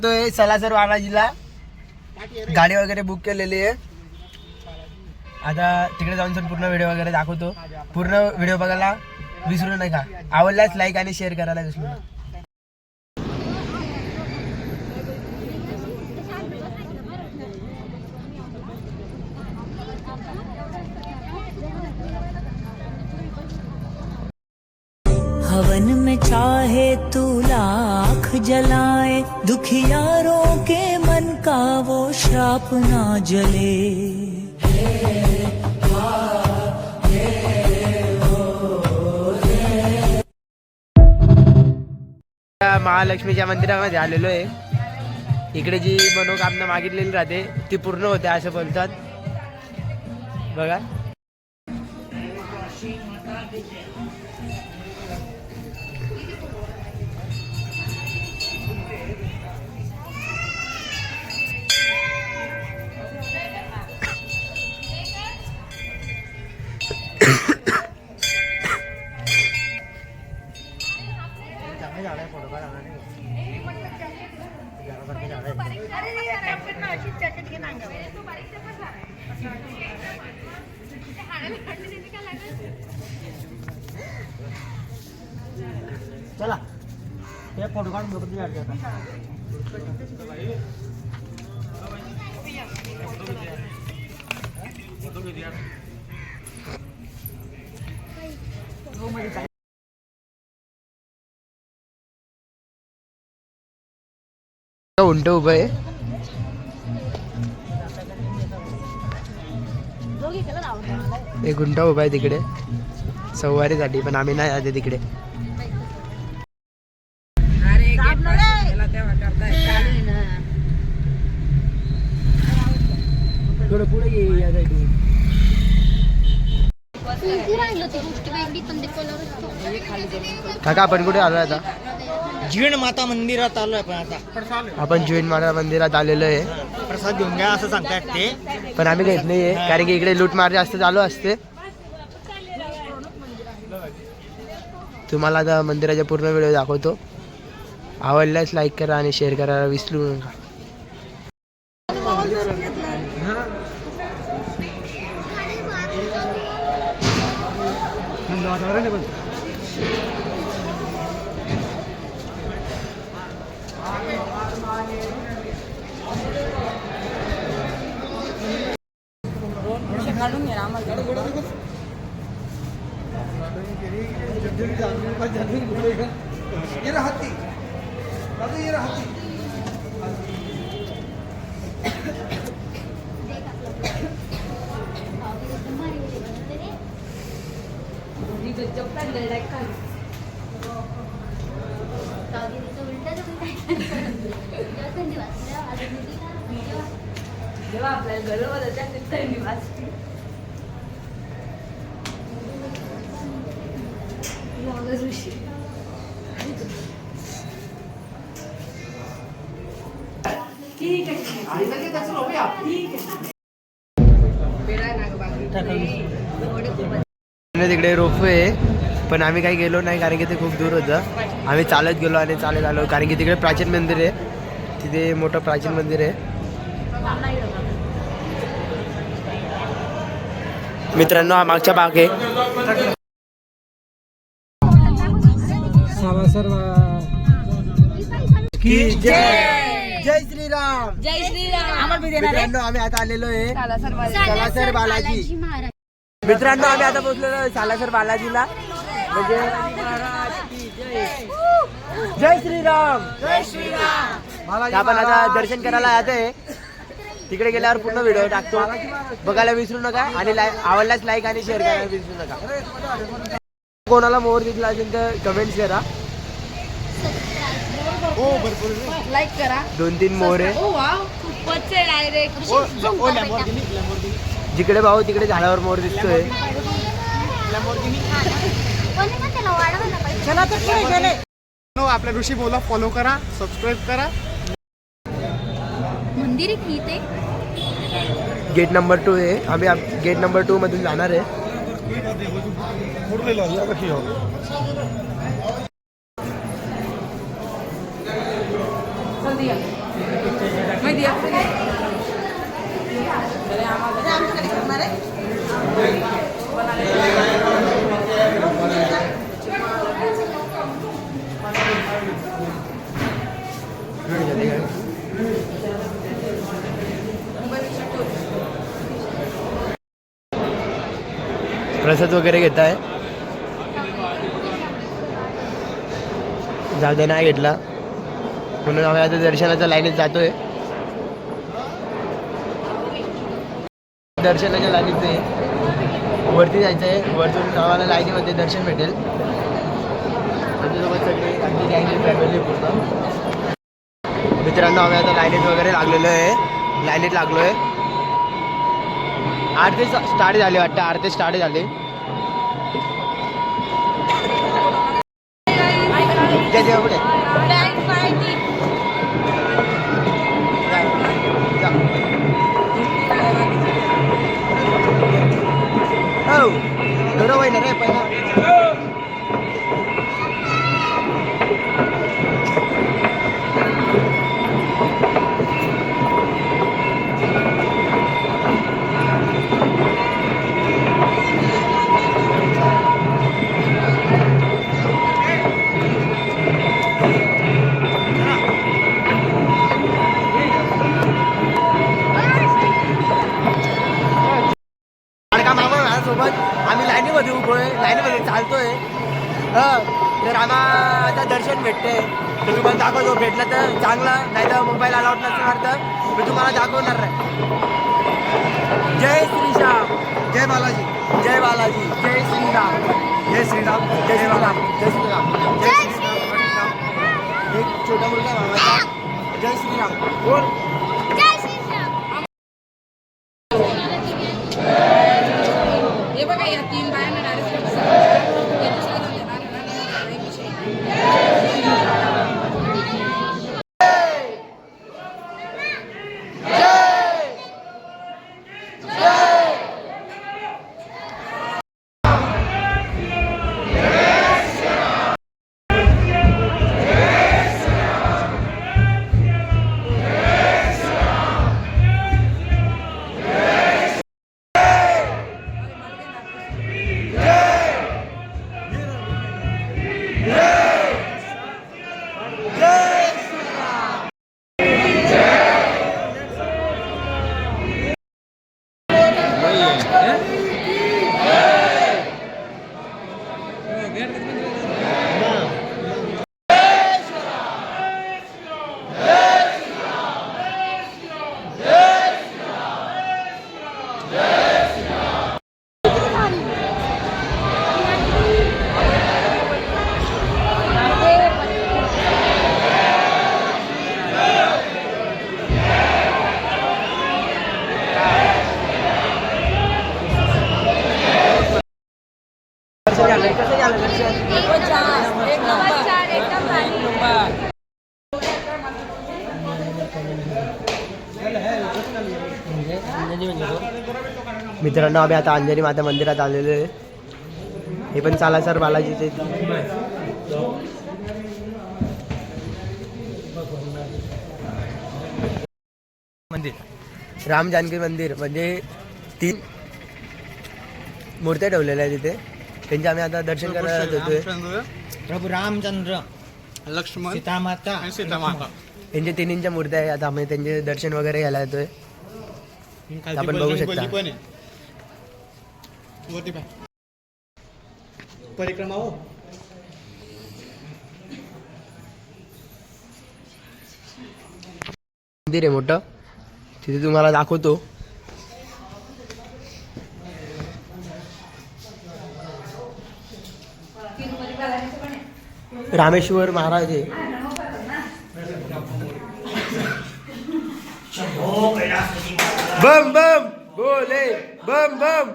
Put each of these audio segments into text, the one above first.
तो सलासर बालाजीला गाडी वगैरे बुक केलेली आहे. आता तिकडे जाऊन सर पूर्ण व्हिडिओ वगैरे दाखवतो. पूर्ण व्हिडिओ बघायला विसरू नका. आवडल्यास लाईक आणि शेअर करायला विसरू नका. हवन में चाहे तू लाख जलाए, दुखियारों के मन का वो श्राप ना जले. महालक्ष्मीच्या मंदिरामध्ये आलेलो आहे. इकडे जी मनोकामना मागितलेली राहते ती पूर्ण होते असं बोलतात. बघा चला हे फोटो काढून फोटो उंट उभं आहे. एक उंट उभा आहे तिकडे सवारीसाठी, पण आम्ही नाही जाते तिकडे. थोडं पुढे काका आपण कुठे आलो आता? जीण माता मंदिरात आलोय आपण. आपण जीण माता मंदिरात आलेलो आहे. प्रसाद घेऊन घ्या असं सांगतायत ते, पण आम्ही घेत नाहीये कारण की इकडे लूटमार जास्त चालू असते. तुम्हाला आता मंदिराचा पूर्ण व्हिडिओ दाखवतो. आवडल्यास लाईक करा आणि शेअर करायला विसरू नका. जेव्हा आपल्याला गरज होत्या थंडी वाजते. तिकडे रोपवे आहे, पण आम्ही काही गेलो नाही कारण की ते खूप दूर होतं. आम्ही चालत गेलो आणि चालत आलो कारण की तिकडे प्राचीन मंदिर आहे. तिथे मोठं प्राचीन मंदिर आहे. मित्रांनो हा मागचा भाग आहे. जय श्रीराम. जय श्रीराम. मित्रांनो आम्ही आता आलेलो आहे सालासर बालाजी. मित्रांनो आम्ही आता पोहोचलेलो आहे सालासर बालाजीला. म्हणजे जय श्रीराम. जय श्रीराम. आपण आता दर्शन करायला येते. तिकडे गेल्यावर पूर्ण व्हिडिओ टाकतो, बघायला विसरू नका. आणि आवडल्यास लाईक आणि शेअर करायला विसरू नका. कोणाला मोर दिसला असेल तर कमेंट्स करा. हो भरपूर लाईक करा. 2-3 मोर आहे. ओ वाव खूपच आहे डायरेक्ट. जिकडे भाऊ तिकडे झाडावर मोर दिसतोय. चला तर पुढे गेले. आपल्या ऋषी बोला फॉलो करा, सबस्क्राईब करा. मंदिर आहे इथे. गेट नंबर 2 आहे. आम्ही गेट नंबर 2 मधून जाणार आहे. चल दिया मैं दिया चले हमारे प्रसाद वगैरे घेत आहे. जाऊ दे नाही घेतला म्हणून आम्ही आता दर्शनाच्या लाईनीत जातोय. दर्शनाच्या लाईनीत आहे, वरती जायचं आहे. वरतून आम्हाला लाईनीमध्ये दर्शन भेटेल. आमच्यासोबत सगळे आमची गँग फॅमिली पूर्ण. मित्रांनो आम्ही आता लाईनीत वगैरे लागलेलो आहे. लाईनीत लागलो आहे. आरती स्टार्ट झाली वाटतं. आरती स्टार्ट झाली. पुढे हो बरोबर ना रे पहिला. सोबत आम्ही लाईनीमध्ये उभो आहे. लाईनीमध्ये चालतोय. तर आम्हाला आता दर्शन भेटते. तर तुम्हाला दाखवतो. भेटलं तर चांगला, नाही तर मोबाईल अलाउड नसणार तर मी तुम्हाला दाखवणार नाही. जय श्रीराम. जय बालाजी. जय बालाजी. जय श्रीराम. जय श्रीराम. जय श्रीराम. जय श्रीराम. जय श्रीराम. एक छोटा मुलगा मामाचा. जय श्रीराम बोल. हे बघा या 3 बायांना डायरेक्ट मित्रांनो आम्ही आता अंजनी माता मंदिरात आलेलो आहे. हे पण सालासर बालाजीचे मंदिर. राम जानकी मंदिर म्हणजे 3 मूर्त्या ठेवलेल्या आहेत तिथे. त्यांचे आम्ही आता दर्शन करायला जातोय. प्रभू रामचंद्र, लक्ष्मण, सीतामाता आणि सीतामाता त्यांच्या 3च्या मूर्त्या आहे. आता आम्ही त्यांचे दर्शन वगैरे घ्यायला येतोय. आपण बघू शकता. परिक्रमा हो. मंदिर आहे मोठं. तिथे तुम्हाला दाखवतो. रामेश्वर महाराज आहे. बम बम बोले. बम बम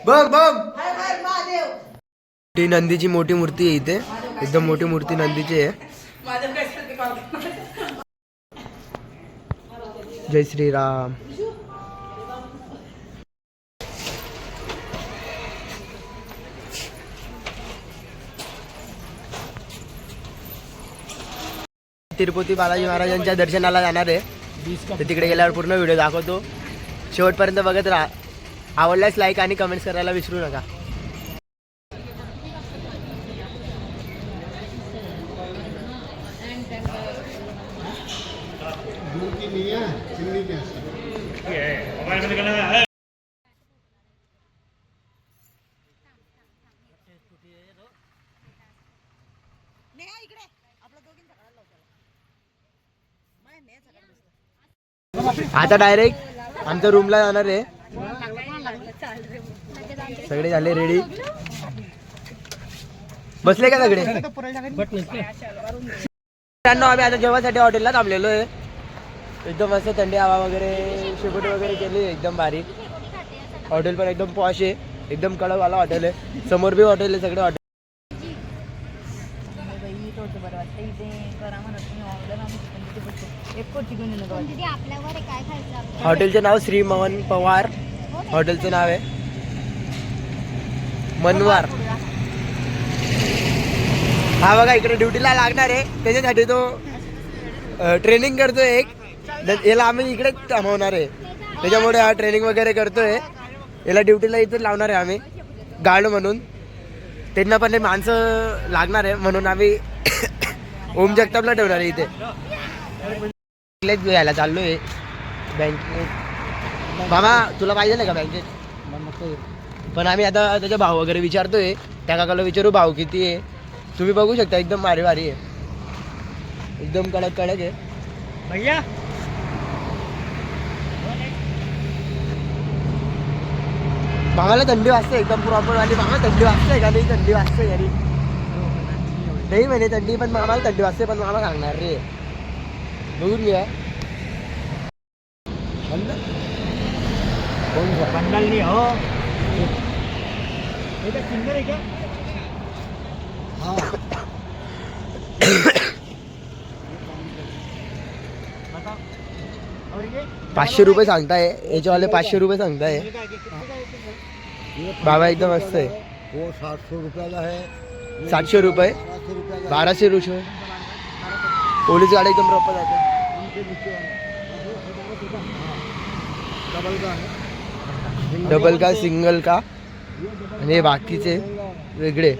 बम बम. ती नंदीची मोठी मूर्ती आहे इथे. एकदम मोठी मूर्ती नंदीची आहे. जय श्रीराम. तिरुपती बालाजी महाराजांच्या दर्शनाला जाणार आहे. तर तिकडे गेल्यावर पूर्ण व्हिडिओ दाखवतो. शेवटपर्यंत बघत राहा. आवडल्यास लाईक आणि कमेंट्स करायला विसरू नका. आता डायरेक्ट आमच्या रूमला जाणार आहे. सगळे झाले रेडी. बसले का सगळे? मित्रांनो आम्ही आता जेवणासाठी हॉटेलला थांबलेलो आहे. एकदम मस्त थंडी हवा वगैरे शेकोटी वगैरे केली एकदम भारी. हॉटेल पण एकदम पॉश आहे. एकदम कडकवाला हॉटेल आहे. समोर बी हॉटेल आहे. सगळे हॉटेल हॉटेलचे नाव श्री मोहन पवार हॉटेलचं नाव आहे. मनवार. हा बघा इकडे ड्युटीला लागणार आहे. त्याच्यासाठी तो ट्रेनिंग करतोय. एक याला आम्ही इकडे थांबवणार आहे. त्याच्यामुळे हा ट्रेनिंग वगैरे करतोय. याला ड्युटीला इथे लावणार आहे आम्ही गार्ड म्हणून. त्यांना पण माणसं लागणार आहे म्हणून आम्ही ओम जगतापला ठेवणार आहे इथे. घ्यायला चाललोय बँकेत. मामा तुला पाहिजे का बँकेत? पण आम्ही आता त्याचा भाव वगैरे विचारतोय. त्या काकाला विचारू भाव किती आहे. तुम्ही बघू शकता एकदम भारी भारी आहे. एकदम कडक कडक आहे भैया. मामाला थंडी वाजते एकदम प्रॉपर वाली. मामा थंडी वाजते का नाही? थंडी वाजते घरी नाही म्हणे थंडी. पण मामाला थंडी वाजते. पण मामा सांगणार रे. बघून घ्या. बंडल नाही हो. सिंगर आहे का? 500 रुपये सांगताय. याच्यावाले 500 रुपये सांगताय. बाबा एकदम मस्त आहे. वो 700 रुपयाला है. 700 रुपये 1200 रुपये. पोलीस गाडी एकदम प्रॉपर जाते. डबल का सिंगल का आणि हे बाकीचे वेगळे.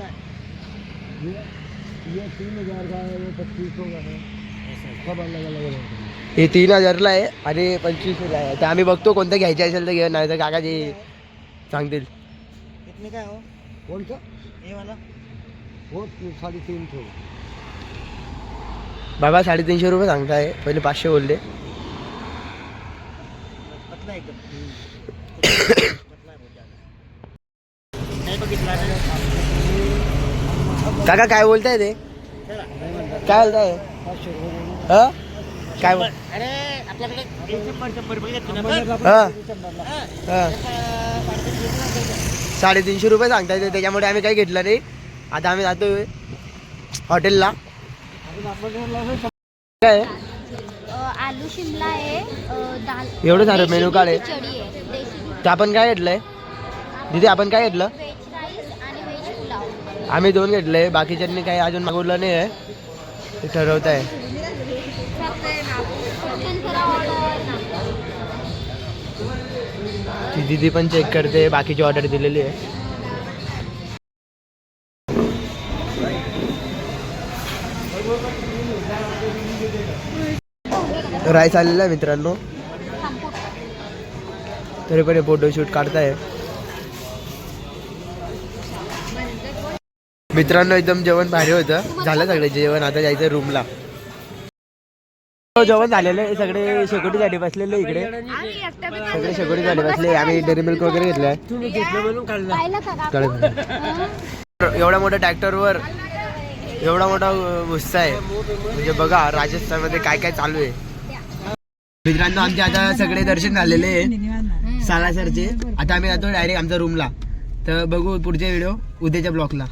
हे 3000ला आहे आणि 2500ला आहे. तर आम्ही बघतो कोणतं घ्यायचे असेल तर घे. नाही तर काकाजी सांगतील. काय हो कोणतं हे वाला हो 350. बाबा 350 रुपये सांगताय. पहिले 500 बोलले. काका काय बोलताय ते? काय बोलताय? काय बोल? हा 350 रुपये सांगताय ते. त्याच्यामुळे आम्ही काही घेतलं नाही. आता आम्ही जातोय हॉटेलला. काय आलू शिमला आहे, दाल एवढं सारं मेनू कार्ड आहे. खिचडी आहे, देशी तर आपण काय घेतलंय दीदी? आपण काय घेतलं? व्हेज राईस आणि व्हेज पुलाव. आम्ही 2 घेतले. बाकीच्यांनी काही अजून मागवलं नाही आहे. ते ठरवत आहे. पटकन करा ऑर्डर. ती दीदी पण चेक करते. बाकीची ऑर्डर दिलेली आहे. राईस आलेला आहे मित्रांनो. तरी पण फोटोशूट काढताय मित्रांनो. एकदम जेवण भारी होतं. झालं सगळे जेवण. आता जायचं रूमला. जेवण झालेलं आहे. सगळे शेकोटीसाठी बसलेले इकडे. सगळे शेकोटीसाठी बसले. आम्ही डेअरी मिल्क वगैरे घेतलाय. एवढ्या मोठ्या ट्रॅक्टरवर एवढा मोठा उत्साह आहे. म्हणजे बघा राजस्थानमध्ये काय काय चालू आहे. मित्रांनो आमचे आता सगळे दर्शन झालेले आहे सालासरचे. आता आम्ही जातो डायरेक्ट आमच्या रूमला. तर बघू पुढचे व्हिडिओ उद्याच्या ब्लॉगला.